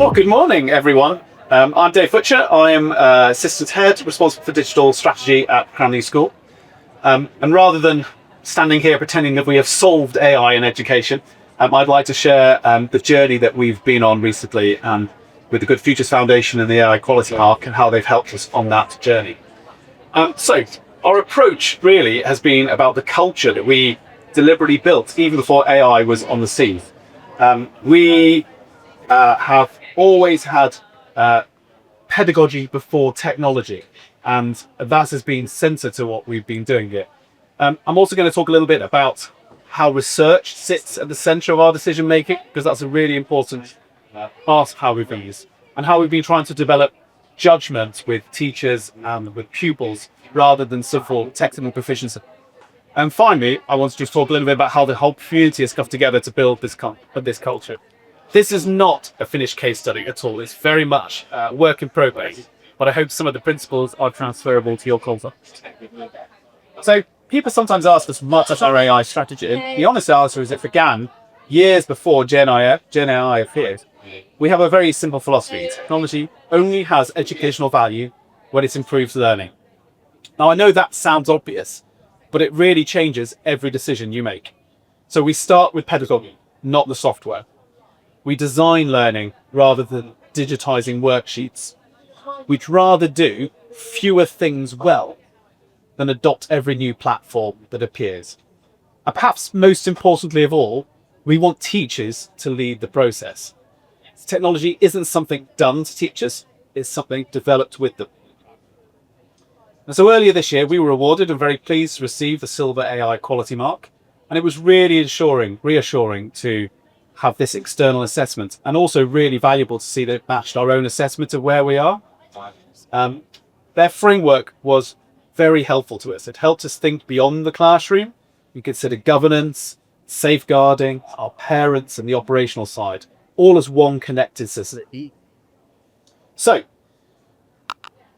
Well, good morning, everyone. I'm Dave Butcher. I am Assistant Head responsible for digital strategy at Cranleigh School. And rather than standing here pretending that we have solved AI in education, I'd like to share the journey that we've been on recently with the Good Futures Foundation and the AI Quality Arc and how they've helped us on that journey. So our approach really has been about the culture that we deliberately built even before AI was on the scene. We have always had pedagogy before technology, and that has been centre to what we've been doing here. I'm also going to talk a little bit about how research sits at the centre of our decision making, because that's a really important part of how we've done this, and how we've been trying to develop judgment with teachers and with pupils rather than simple technical proficiency. And finally, I want to just talk a little bit about how the whole community has come together to build this culture. This is not a finished case study at all. It's very much work in progress, but I hope some of the principles are transferable to your culture. So people sometimes ask us much about our AI strategy, and the honest answer is it began years before Gen AI appeared. We have a very simple philosophy. Technology only has educational value when it improves learning. Now, I know that sounds obvious, but it really changes every decision you make. So we start with pedagogy, not the software. We design learning rather than digitizing worksheets. We'd rather do fewer things well than adopt every new platform that appears. And perhaps most importantly of all, we want teachers to lead the process. Technology isn't something done to teachers, it's something developed with them. And so earlier this year, we were awarded and very pleased to receive the Silver AI Quality Mark. And it was really reassuring to have this external assessment, and also really valuable to see that it matched our own assessment of where we are. Their framework was very helpful to us. It helped us think beyond the classroom. We consider governance, safeguarding, our parents, and the operational side, all as one connected system. So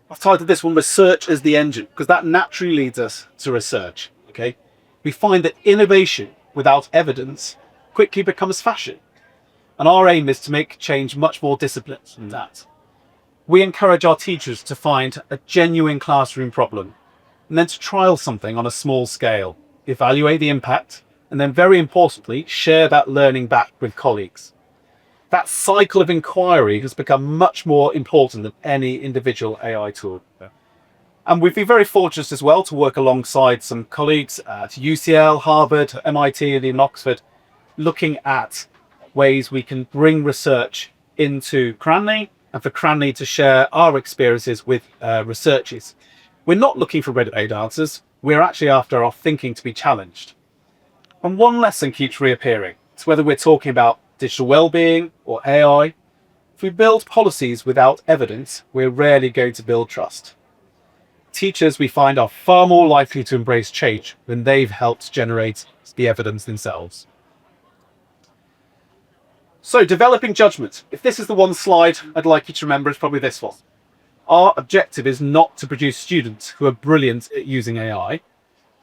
I've titled this one Research as the Engine, because that naturally leads us to research. Okay, we find that innovation without evidence quickly becomes fashion, and our aim is to make change much more disciplined than that. We encourage our teachers to find a genuine classroom problem and then to trial something on a small scale, evaluate the impact, and then very importantly share that learning back with colleagues. That cycle of inquiry has become much more important than any individual AI tool. And we've been very fortunate as well to work alongside some colleagues at UCL, Harvard, MIT, and in Oxford, looking at ways we can bring research into Cranleigh and for Cranleigh to share our experiences with researchers. We're not looking for ready-made answers. We're actually after our thinking to be challenged. And one lesson keeps reappearing. It's whether we're talking about digital well-being or AI. If we build policies without evidence, we're rarely going to build trust. Teachers, we find, are far more likely to embrace change when they've helped generate the evidence themselves. So, developing judgment. If this is the one slide I'd like you to remember, it's probably this one. Our objective is not to produce students who are brilliant at using AI.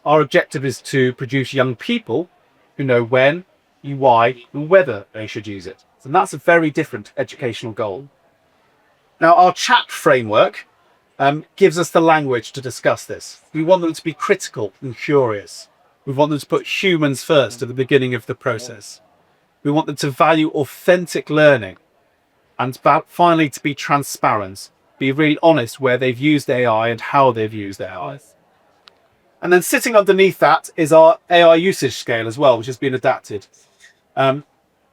Our objective is to produce young people who know when, why, and whether they should use it. And that's a very different educational goal. Now, our CHAP framework gives us the language to discuss this. We want them to be critical and curious. We want them to put humans first at the beginning of the process. We want them to value authentic learning, and finally to be transparent, be really honest where they've used AI and how they've used AI. And then sitting underneath that is our AI usage scale as well, which has been adapted.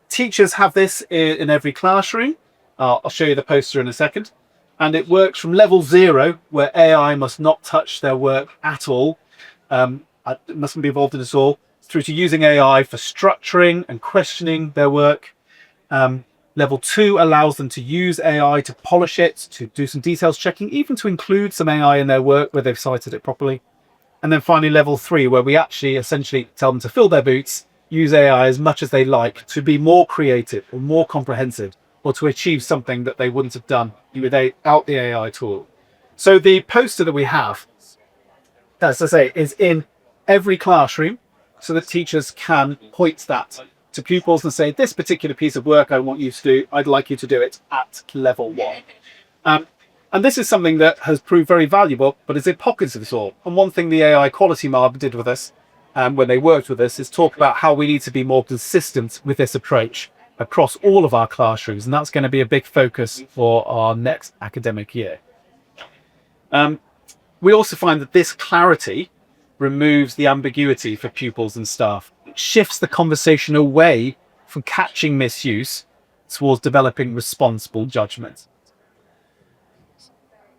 Teachers have this in every classroom. I'll show you the poster in a second. And it works from level 0, where AI must not touch their work at all. It mustn't be involved in it at all, through to using AI for structuring and questioning their work. Level 2 allows them to use AI to polish it, to do some details checking, even to include some AI in their work where they've cited it properly. And then finally, level 3, where we actually essentially tell them to fill their boots, use AI as much as they like to be more creative or more comprehensive, or to achieve something that they wouldn't have done without the AI tool. So the poster that we have, as I say, is in every classroom, so that teachers can point that to pupils and say, this particular piece of work I want you to do, I'd like you to do it at level 1. And this is something that has proved very valuable, but is in pockets of it all. And one thing the AI Quality Mark did with us, when they worked with us, is talk about how we need to be more consistent with this approach across all of our classrooms. And that's going to be a big focus for our next academic year. We also find that this clarity removes the ambiguity for pupils and staff. It shifts the conversation away from catching misuse towards developing responsible judgment.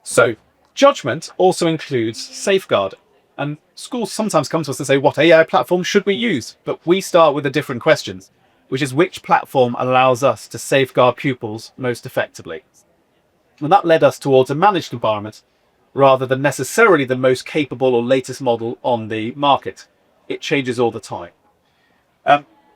So judgment also includes safeguarding. And schools sometimes come to us and say, what AI platform should we use? But we start with a different question, which is which platform allows us to safeguard pupils most effectively? And that led us towards a managed environment rather than necessarily the most capable or latest model on the market. It changes all the time.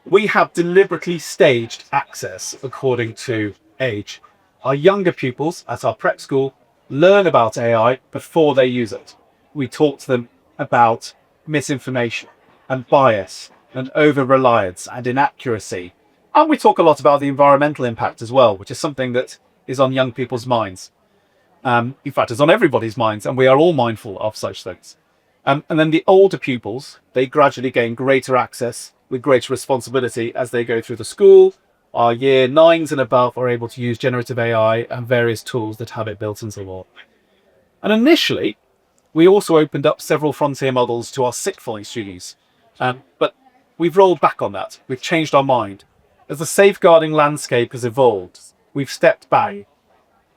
We have deliberately staged access according to age. Our younger pupils at our prep school learn about AI before they use it. We talk to them about misinformation and bias and over-reliance and inaccuracy. And we talk a lot about the environmental impact as well, which is something that is on young people's minds. In fact, it's on everybody's minds, and we are all mindful of such things. And then the older pupils, they gradually gain greater access with greater responsibility as they go through the school. Our year 9s and above are able to use generative AI and various tools that have it built into law. And initially, we also opened up several frontier models to our sixth form students. But we've rolled back on that. We've changed our mind. As the safeguarding landscape has evolved, we've stepped back.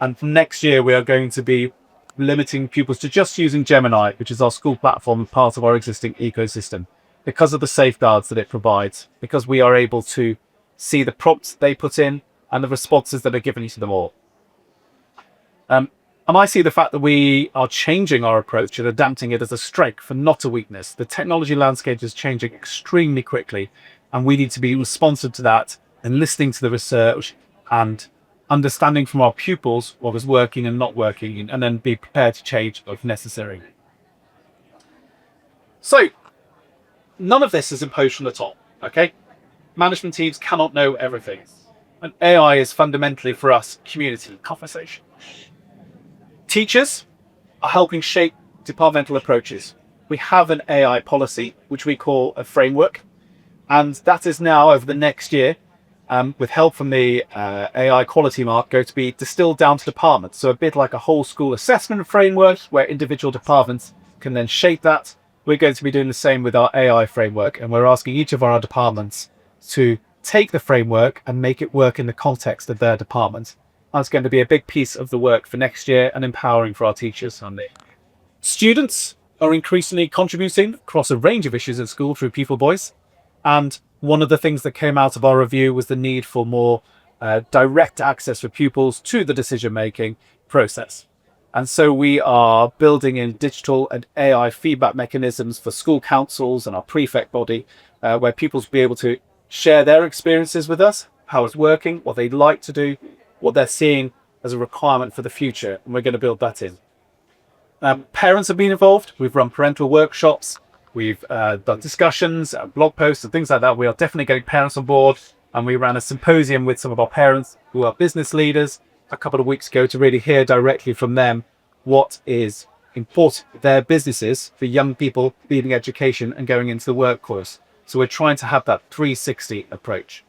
And next year, we are going to be limiting pupils to just using Gemini, which is our school platform and part of our existing ecosystem, because of the safeguards that it provides, because we are able to see the prompts they put in and the responses that are given to them all. And I see the fact that we are changing our approach and adapting it as a strength and not a weakness. The technology landscape is changing extremely quickly, and we need to be responsive to that and listening to the research and understanding from our pupils what is working and not working, and then be prepared to change if necessary. So, none of this is imposed from the top, okay? Management teams cannot know everything. And AI is fundamentally for us community conversation. Teachers are helping shape departmental approaches. We have an AI policy, which we call a framework. And that is now, over the next year, with help from the AI Quality Mark, going to be distilled down to departments. So a bit like a whole school assessment framework where individual departments can then shape that. We're going to be doing the same with our AI framework. And we're asking each of our departments to take the framework and make it work in the context of their department. That's going to be a big piece of the work for next year and empowering for our teachers. Students are increasingly contributing across a range of issues at school through Pupil Voice. And one of the things that came out of our review was the need for more direct access for pupils to the decision-making process. And so we are building in digital and AI feedback mechanisms for school councils and our prefect body, where pupils will be able to share their experiences with us, how it's working, what they'd like to do, what they're seeing as a requirement for the future, and we're going to build that in. Parents have been involved. We've run parental workshops. We've done discussions, blog posts and things like that. We are definitely getting parents on board, and we ran a symposium with some of our parents who are business leaders a couple of weeks ago to really hear directly from them what is important for their businesses for young people leaving education and going into the workforce. So we're trying to have that 360 approach.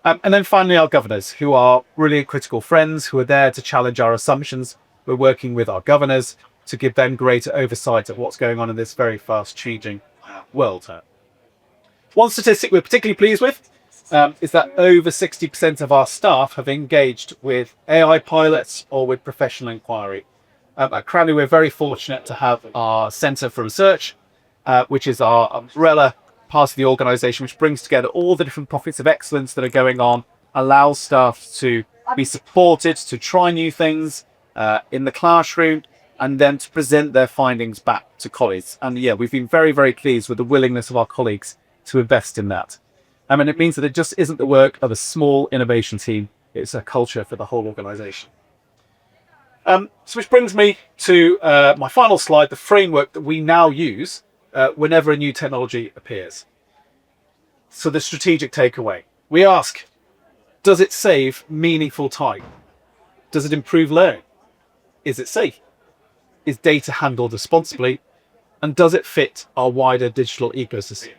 And then finally, our governors, who are really critical friends, who are there to challenge our assumptions. We're working with our governors to give them greater oversight of what's going on in this very fast changing world. One statistic we're particularly pleased with is that over 60% of our staff have engaged with AI pilots or with professional inquiry. At Cranleigh, we're very fortunate to have our Centre for Research, which is our umbrella part of the organisation, which brings together all the different pockets of excellence that are going on, allows staff to be supported to try new things in the classroom, and then to present their findings back to colleagues. And yeah, we've been very, very pleased with the willingness of our colleagues to invest in that. I mean, it means that it just isn't the work of a small innovation team, it's a culture for the whole organisation. So which brings me to my final slide, the framework that we now use whenever a new technology appears. So the strategic takeaway. We ask, does it save meaningful time? Does it improve learning? Is it safe? Is data handled responsibly? And does it fit our wider digital ecosystem?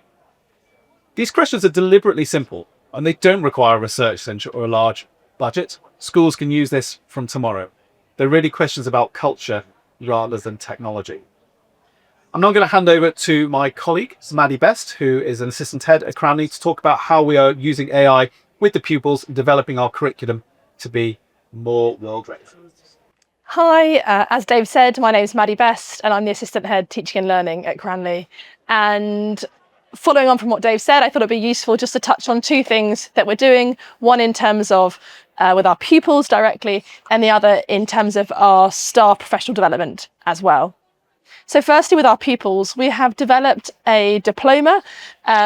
These questions are deliberately simple, and they don't require a research centre or a large budget. Schools can use this from tomorrow. They're really questions about culture rather than technology. I'm now going to hand over to my colleague, Maddie, who is an assistant head at Cranleigh, to talk about how we are using AI with the pupils and developing our curriculum to be more world-ready. Hi, as Dave said, my name is Maddie and I'm the assistant head teaching and learning at Cranleigh. And following on from what Dave said, I thought it'd be useful just to touch on two things that we're doing. One in terms of with our pupils directly, and the other in terms of our staff professional development as well. So firstly, with our pupils, we have developed a diploma,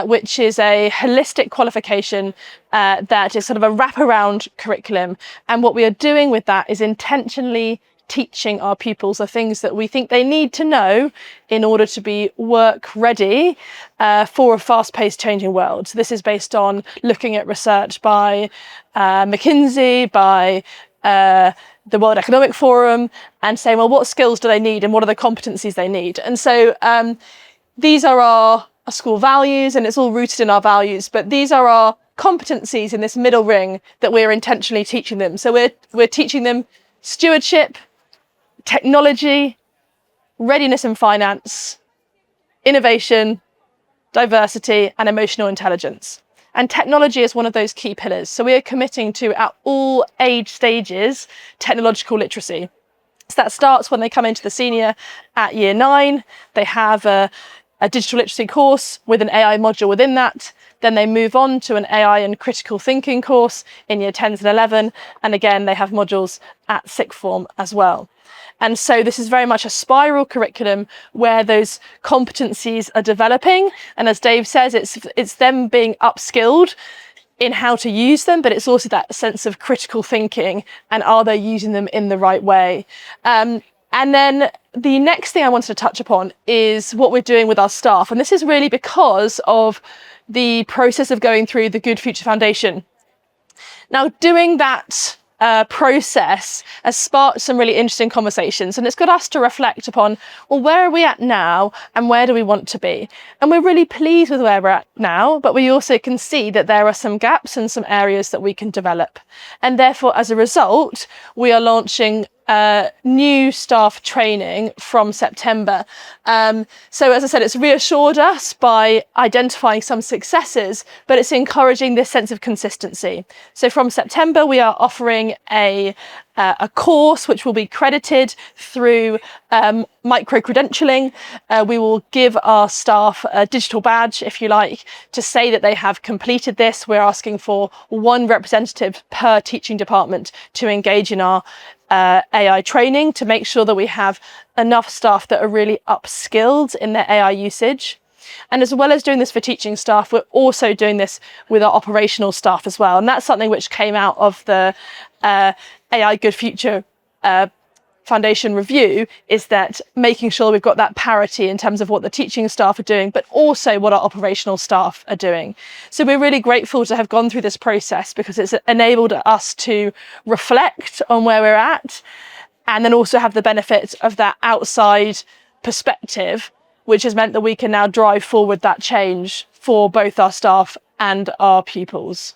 which is a holistic qualification that is sort of a wraparound curriculum. And what we are doing with that is intentionally teaching our pupils the things that we think they need to know in order to be work ready for a fast-paced changing world. So this is based on looking at research by McKinsey, by the World Economic Forum, and saying, well, what skills do they need and what are the competencies they need? And so these are our school values, and it's all rooted in our values, but these are our competencies in this middle ring that we're intentionally teaching them. So we're teaching them stewardship, technology, readiness and finance, innovation, diversity, and emotional intelligence. And technology is one of those key pillars. So we are committing to, at all age stages, technological literacy. So that starts when they come into the senior at year 9. They have a digital literacy course with an AI module within that. Then they move on to an AI and critical thinking course in year 10s and 11. And again, they have modules at sixth form as well. And so this is very much a spiral curriculum where those competencies are developing. And as Dave says, it's them being upskilled in how to use them, but it's also that sense of critical thinking and are they using them in the right way? And then the next thing I wanted to touch upon is what we're doing with our staff. And this is really because of the process of going through the Good Future Foundation. Now, doing that process has sparked some really interesting conversations, and it's got us to reflect upon, well, where are we at now and where do we want to be? And we're really pleased with where we're at now, but we also can see that there are some gaps and some areas that we can develop. And therefore, as a result, we are launching new staff training from September. So as I said, it's reassured us by identifying some successes, but it's encouraging this sense of consistency. So from September, we are offering a course which will be credited through micro-credentialing. We will give our staff a digital badge, if you like, to say that they have completed this. We're asking for one representative per teaching department to engage in our AI training to make sure that we have enough staff that are really upskilled in their AI usage. And as well as doing this for teaching staff, we're also doing this with our operational staff as well. And that's something which came out of the AI Good Future Foundation review, is that making sure we've got that parity in terms of what the teaching staff are doing, but also what our operational staff are doing. So we're really grateful to have gone through this process because it's enabled us to reflect on where we're at and then also have the benefit of that outside perspective, which has meant that we can now drive forward that change for both our staff and our pupils.